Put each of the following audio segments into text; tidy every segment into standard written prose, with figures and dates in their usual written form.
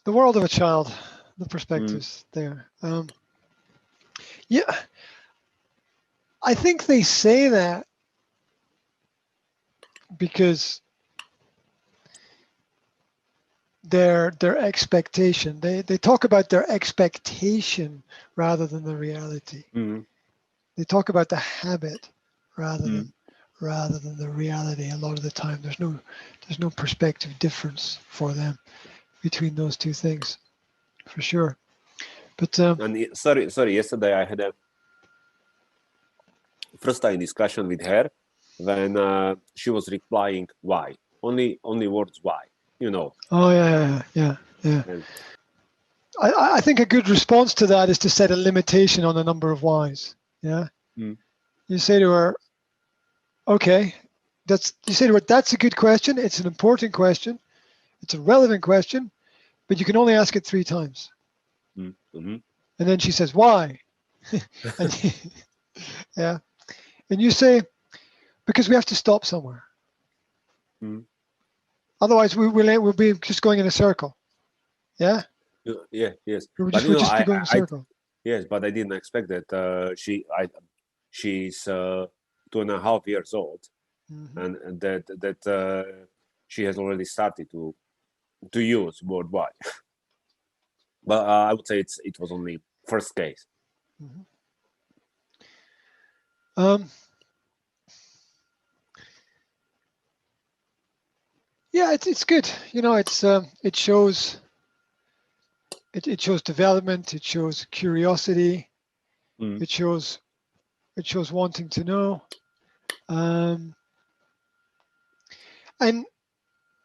The world of a child, the perspectives there. Yeah, I think they say that because their expectation. They talk about their expectation rather than the reality. They talk about the habit rather than the reality. A lot of the time, there's no perspective difference for them between those two things, for sure. But and sorry, yesterday I had a first time discussion with her when she was replying why, only words why, you know. Oh yeah. And, I think a good response to that is to set a limitation on the number of whys. Yeah. You say to her, okay, that's a good question. It's an important question. It's a relevant question, but you can only ask it 3 times. And then she says, why? Yeah. And you say, because we have to stop somewhere. Otherwise, we'll be just going in a circle. Yeah. Yeah. Yes. We're But just going in a circle. Yes, but I didn't expect that she's 2.5 years old, and that she has already started to use word why. But I would say it was only first case. Yeah, it's good. You know, it shows development. It shows curiosity. It shows wanting to know, and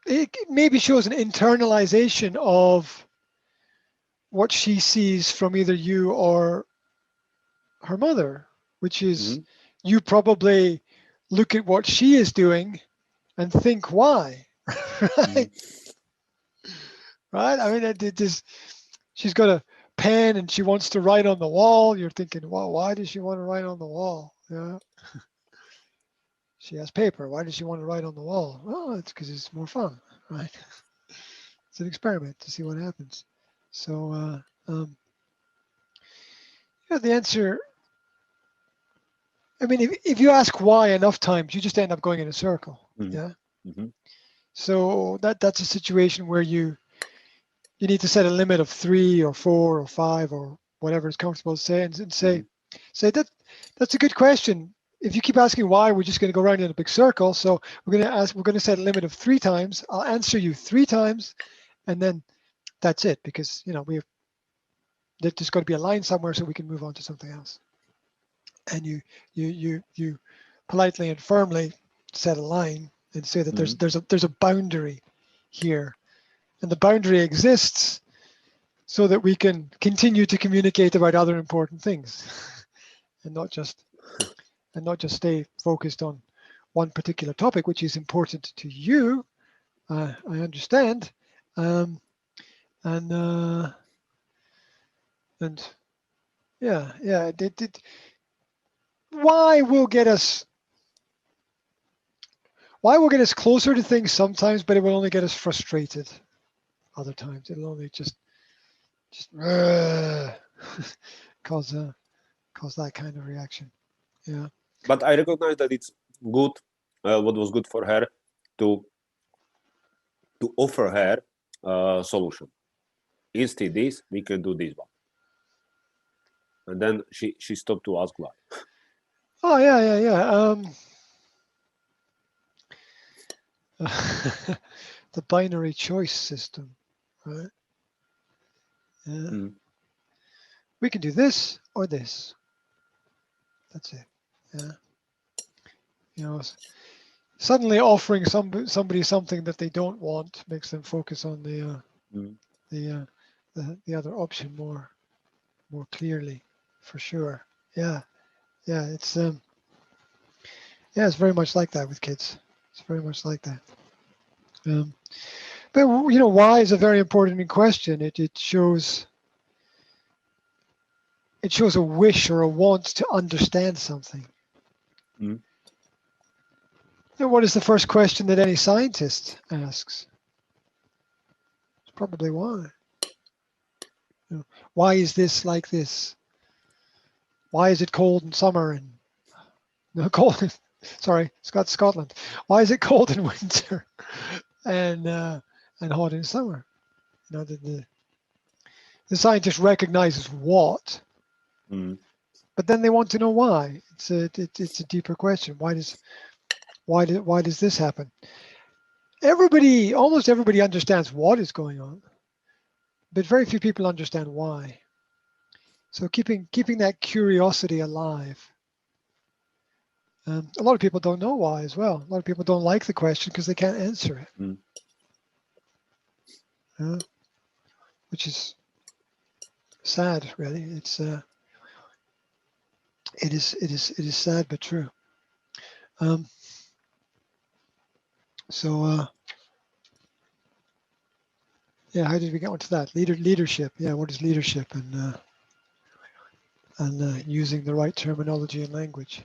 it maybe shows an internalization of what she sees from either you or her mother, which is you probably look at what she is doing and think why, right? Right? I mean, she's got a pen and she wants to write on the wall. You're thinking, well, why does she want to write on the wall? Yeah. She has paper. Why does she want to write on the wall? Well, it's because it's more fun, right? It's an experiment to see what happens. So, the answer, I mean, if you ask why enough times, you just end up going in a circle. Yeah. So that's a situation where you need to set a limit of 3 or 4 or 5 or whatever is comfortable to say, and say that's a good question. If you keep asking why, we're just going to go around in a big circle. So we're going to set a limit of 3 times. I'll answer you 3 times, and then that's it, because there's just got to be a line somewhere so we can move on to something else. And you politely and firmly set a line and say that there's a boundary here, and the boundary exists so that we can continue to communicate about other important things, and not just stay focused on one particular topic, which is important to you. I understand, and yeah, why will get us closer to things sometimes, but it will only get us frustrated other times. It'll only just cause that kind of reaction. Yeah. But I recognize that it's good. What was good for her to offer her a solution. Instead, this we can do this one, and then she stopped to ask why. Oh yeah. The binary choice system, right? Yeah. We can do this or this. That's it. Yeah. You know, suddenly offering somebody something that they don't want makes them focus on the other option more clearly, for sure. Yeah. It's it's very much like that with kids. It's very much like that. But why is a very important question. It shows a wish or a want to understand something. And what is the first question that any scientist asks? It's probably why. You know, why is this like this? Why is it cold in summer and no cold? Sorry, Scotland. Why is it cold in winter and hot in summer? You know, the scientist recognizes what, but then they want to know why. It's a deeper question. Why does this happen? Almost everybody understands what is going on, but very few people understand why. So keeping that curiosity alive. A lot of people don't know why as well. A lot of people don't like the question because they can't answer it, which is sad, really. It is sad but true. Yeah, how did we get onto that? Leadership. Yeah, what is leadership and using the right terminology and language.